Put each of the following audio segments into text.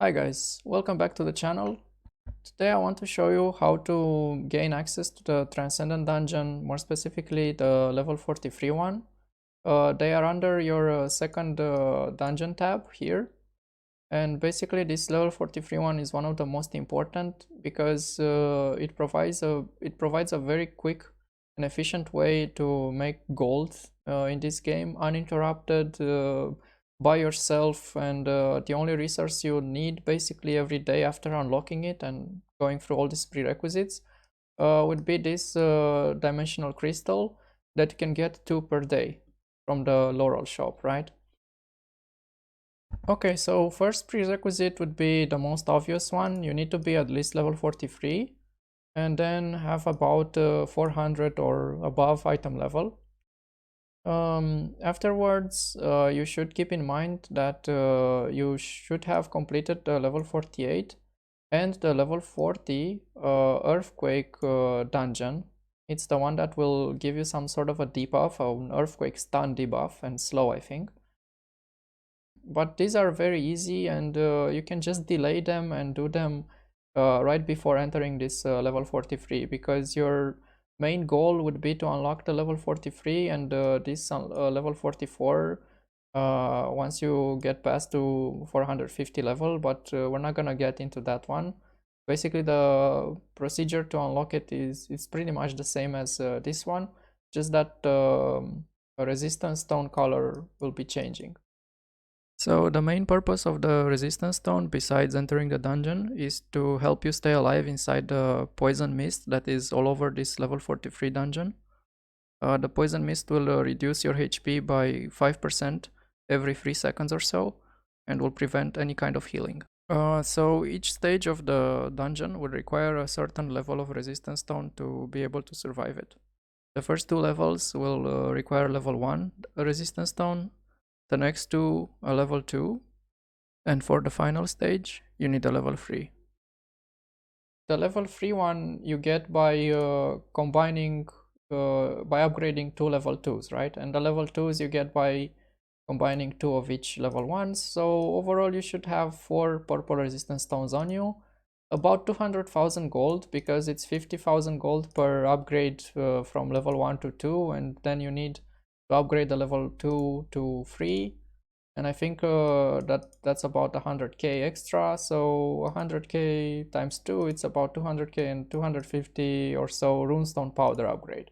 Hi guys, welcome back to the channel. Today I want to show you how to gain access to the Transcendent dungeon, more specifically the level 43 one. They are under your second dungeon tab here, and basically this level 43 one is one of the most important because it provides a very quick and efficient way to make gold in this game uninterrupted by yourself, and the only resource you need basically every day after unlocking it and going through all these prerequisites would be this dimensional crystal that you can get 2 per day from the Laurel shop, right? Okay, so first prerequisite would be the most obvious one. You need to be at least level 43 and then have about 400 or above item level. Afterwards, you should keep in mind that you should have completed the level 48 and the level 40 earthquake dungeon. It's the one that will give you some sort of a debuff, an earthquake stun debuff and slow, I think. But these are very easy, and you can just delay them and do them right before entering this level 43, because your main goal would be to unlock the level 43 and this level 44 once you get past to 450 level, but we're not gonna get into that one. Basically the procedure to unlock it is pretty much the same as this one, just that resistance stone color will be changing. So the main purpose of the resistance stone, besides entering the dungeon, is to help you stay alive inside the poison mist that is all over this level 43 dungeon. The poison mist will reduce your HP by 5% every 3 seconds or so, and will prevent any kind of healing. So each stage of the dungeon will require a certain level of resistance stone to be able to survive it. The first 2 levels will require level 1 resistance stone, the next 2 a level 2, and for the final stage you need a level 3. The level 3 one you get by combining by upgrading 2 level 2s, right? And the level 2s you get by combining 2 of each level 1s. So overall you should have 4 purple resistance stones on you, about 200,000 gold, because it's 50,000 gold per upgrade from level 1 to 2, and then you need to upgrade the level 2 to 3, and I think that's about 100k extra. So 100k times 2, it's about 200k and 250 or so runestone powder upgrade,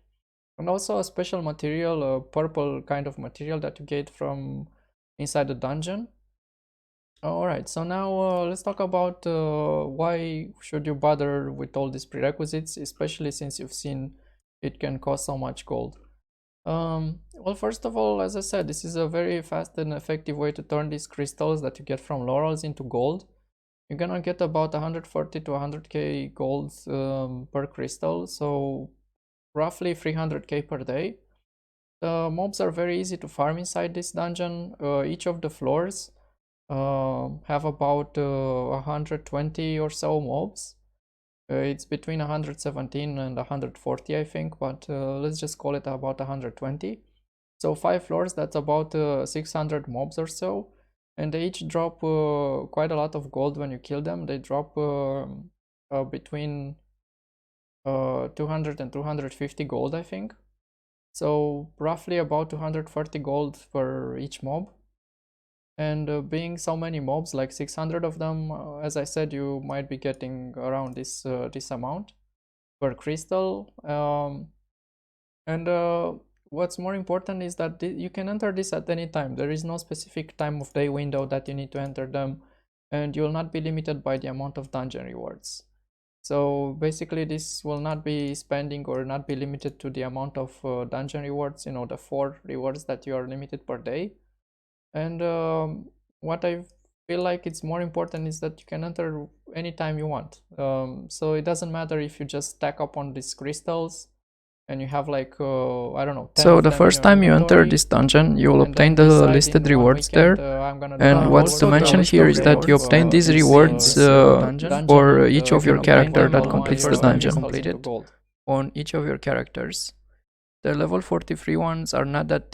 and also a special material, a purple kind of material that you get from inside the dungeon. Alright, so now let's talk about why should you bother with all these prerequisites, especially since you've seen it can cost so much gold. Well, first of all, as I said, this is a very fast and effective way to turn these crystals that you get from laurels into gold. You're gonna get about 140 to 100k gold per crystal, so roughly 300k per day. The mobs are very easy to farm inside this dungeon. Each of the floors have about 120 or so mobs. It's between 117 and 140, I think, but let's just call it about 120. So 5 floors, that's about 600 mobs or so, and they each drop quite a lot of gold when you kill them. They drop between 200 and 250 gold, I think. So roughly about 240 gold for each mob. And being so many mobs, like 600 of them, as I said, you might be getting around this amount per crystal. And what's more important is that you can enter this at any time. There is no specific time of day window that you need to enter them, and you will not be limited by the amount of dungeon rewards. So basically this will not be spending or not be limited to the amount of dungeon rewards, you know, the 4 rewards that you are limited per day. And what I feel like it's more important is that you can enter anytime you want. So it doesn't matter if you just stack up on these crystals and you have like I don't know, 10 So of the them in first your time you enter inventory, this dungeon, you will and obtain then the decide listed in one rewards weekend there. I'm gonna do And what's to the mention list here of is that you rewards obtain these in rewards this dungeon, for and each you of your can obtain character them that on completes the first time dungeon. crystals into gold On each of your characters. The level 43 ones are not that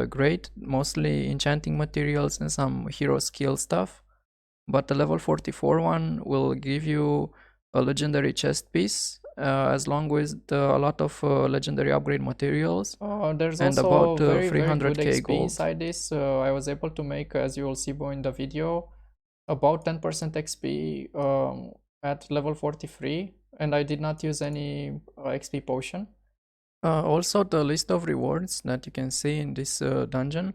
great, mostly enchanting materials and some hero skill stuff. but the level 44 one will give you a legendary chest piece as long with a lot of legendary upgrade materials There's and also about very good 300k XP gold. inside this. I was able to make, as you will see in the video, about 10% XP at level 43, and I did not use any XP potion. Also, the list of rewards that you can see in this dungeon,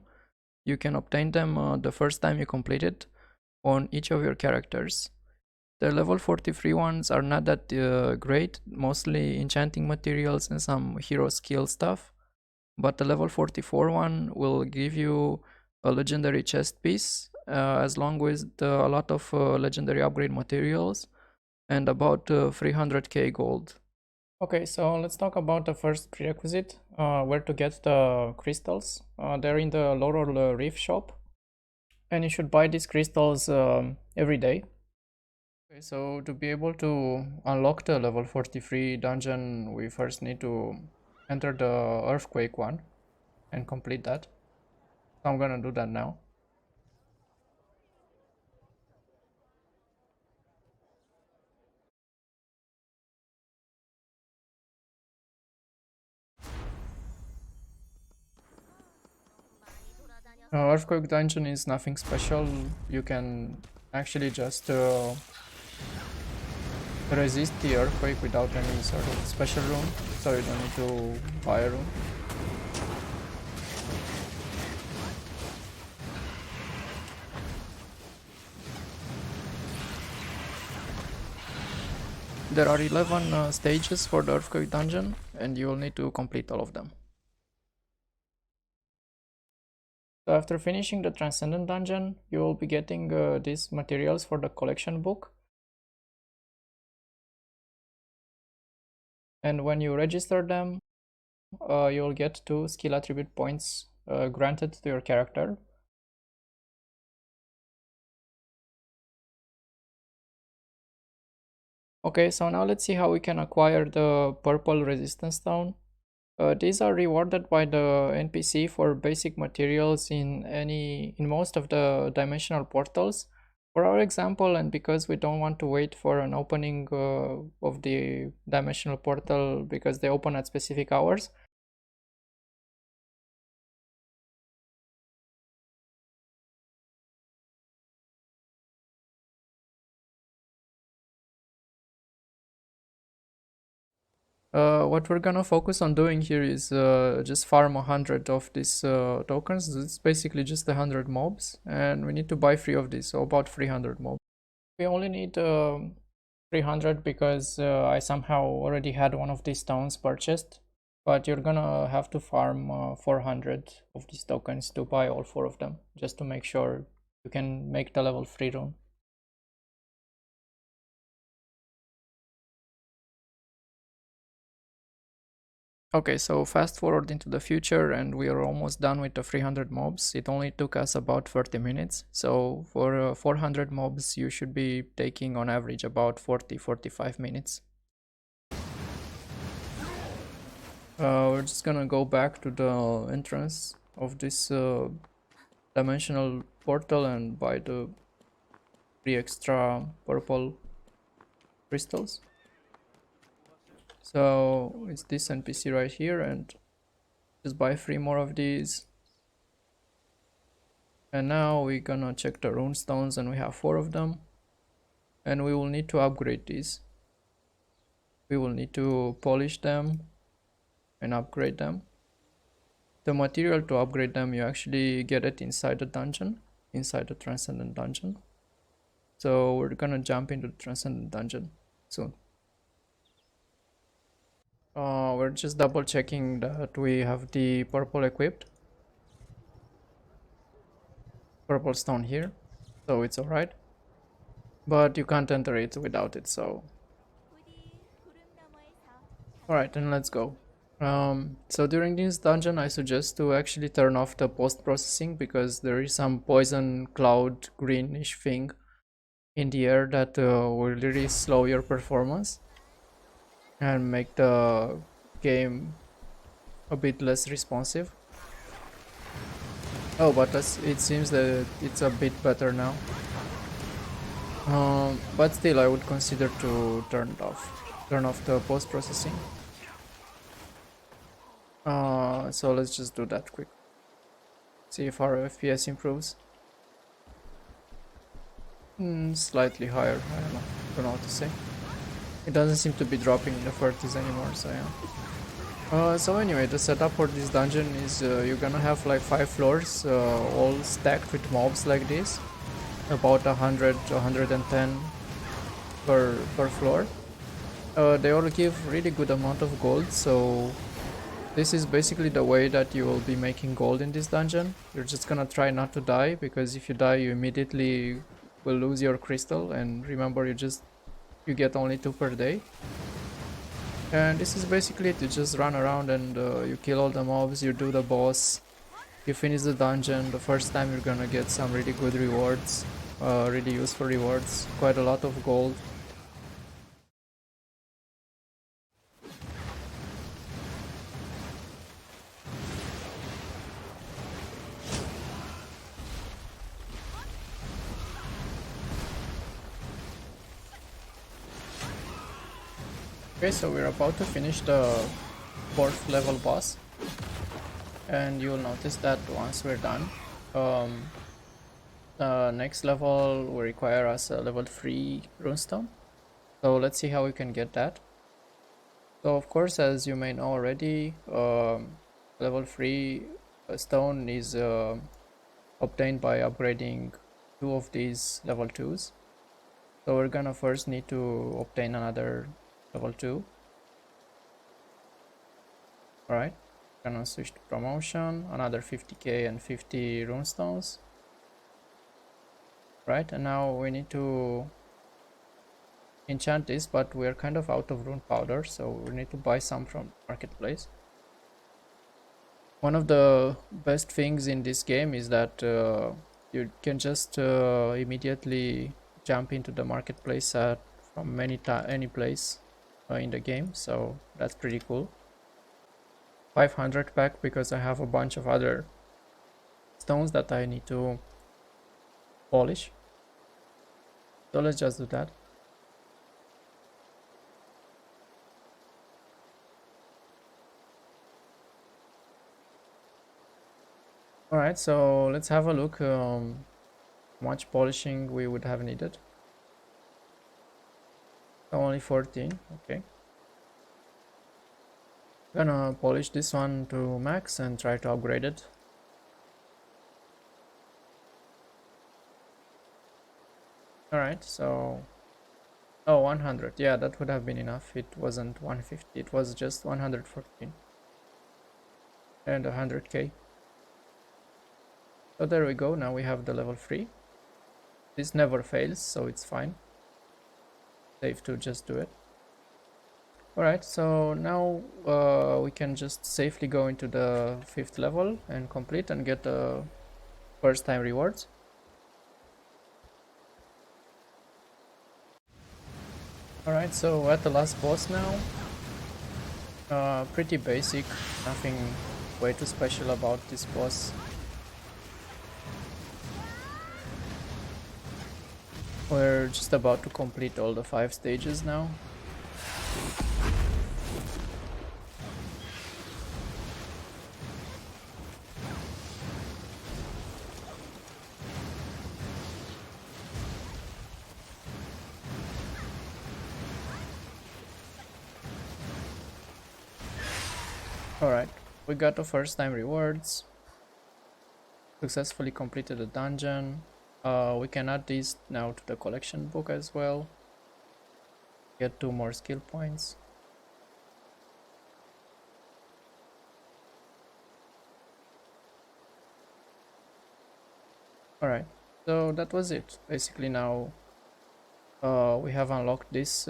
you can obtain them the first time you complete it on each of your characters. The level 43 ones are not that great, mostly enchanting materials and some hero skill stuff, but the level 44 one will give you a legendary chest piece as long with a lot of legendary upgrade materials and about 300k gold. Okay, so let's talk about the first prerequisite, where to get the crystals. They're in the Laurel Reef shop, and you should buy these crystals every day. Okay, so to be able to unlock the level 43 dungeon, we first need to enter the earthquake one and complete that. So I'm gonna do that now. Earthquake dungeon is nothing special. You can actually just resist the earthquake without any sort of special room, so you don't need to buy a room. There are 11 stages for the earthquake dungeon, and you will need to complete all of them. So after finishing the Transcendent dungeon, you will be getting these materials for the collection book. And when you register them, you will get 2 skill attribute points granted to your character. Okay, so now let's see how we can acquire the purple resistance stone. These are rewarded by the NPC for basic materials in most of the dimensional portals. For our example, and because we don't want to wait for an opening of the dimensional portal because they open at specific hours, what we're gonna focus on doing here is just farm 100 of these tokens. It's basically just 100 mobs, and we need to buy 3 of these, so about 300 mobs. We only need 300 because I somehow already had one of these stones purchased, but you're gonna have to farm 400 of these tokens to buy all 4 of them, just to make sure you can make the level 3 rune. Okay, so fast forward into the future and we are almost done with the 300 mobs. It only took us about 30 minutes. So for 400 mobs, you should be taking on average about 40-45 minutes. We're just gonna go back to the entrance of this dimensional portal and buy the 3 extra purple crystals. So it's this NPC right here, and just buy 3 more of these. And now we're gonna check the rune stones, and we have 4 of them. And we will need to upgrade these. We will need to polish them and upgrade them. The material to upgrade them, you actually get it inside the dungeon, inside the Transcendent dungeon. So we're gonna jump into the Transcendent dungeon soon. We're just double checking that we have the purple equipped. Purple stone here, so it's alright. But you can't enter it without it, so... Alright, then let's go. So during this dungeon I suggest to actually turn off the post-processing because there is some poison cloud greenish thing in the air that will really slow your performance and make the game a bit less responsive. Oh, but it seems that it's a bit better now. But still I would consider to turn off the post-processing. So let's just do that quick. See if our FPS improves. Slightly higher, I don't know what to say. It doesn't seem to be dropping in the 30s anymore, so yeah. So anyway, the setup for this dungeon is you're gonna have like 5 floors, all stacked with mobs like this. About 100 to 110 per floor. They all give really good amount of gold, so this is basically the way that you will be making gold in this dungeon. You're just gonna try not to die, because if you die you immediately will lose your crystal, and remember you get only 2 per day. And this is basically it. You just run around and you kill all the mobs, you do the boss, you finish the dungeon. The first time you're gonna get some really good rewards, really useful rewards, quite a lot of gold. Okay, so we're about to finish the 4th level boss, and you'll notice that once we're done, the next level will require us a level 3 runestone. So let's see how we can get that. So of course, as you may know already, level 3 stone is obtained by upgrading 2 of these level 2s. So we're gonna first need to obtain another level 2. Alright, gonna switch to promotion, another 50k and 50 runestones. Right, and now we need to enchant this, but we're kind of out of rune powder, so we need to buy some from marketplace. One of the best things in this game is that you can just immediately jump into the marketplace from any place in the game, so that's pretty cool. 500 pack, because I have a bunch of other stones that I need to polish. So let's just do that. Alright, so let's have a look how much polishing we would have needed. Only 14, okay. Gonna polish this one to max and try to upgrade it. Alright, so 100, yeah, that would have been enough. It wasn't 150, it was just 114 and 100k. So there we go, now we have the level 3. This never fails, so it's fine. Safe to just do it. Alright, so now we can just safely go into the 5th level and complete and get the first time rewards. Alright, so at the last boss now. Pretty basic, nothing way too special about this boss. We're just about to complete all the 5 stages now. Alright, we got the first time rewards. Successfully completed the dungeon. We can add these now to the collection book as well. Get 2 more skill points. Alright, so that was it. Basically now we have unlocked this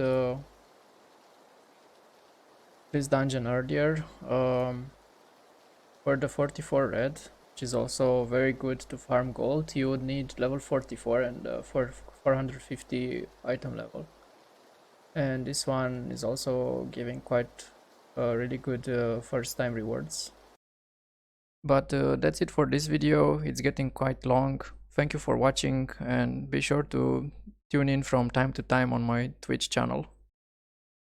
dungeon earlier. For the 44 red, which is also very good to farm gold, you would need level 44 and for 450 item level. And this one is also giving quite really good first time rewards. But that's it for this video. It's getting quite long. Thank you for watching, and be sure to tune in from time to time on my Twitch channel.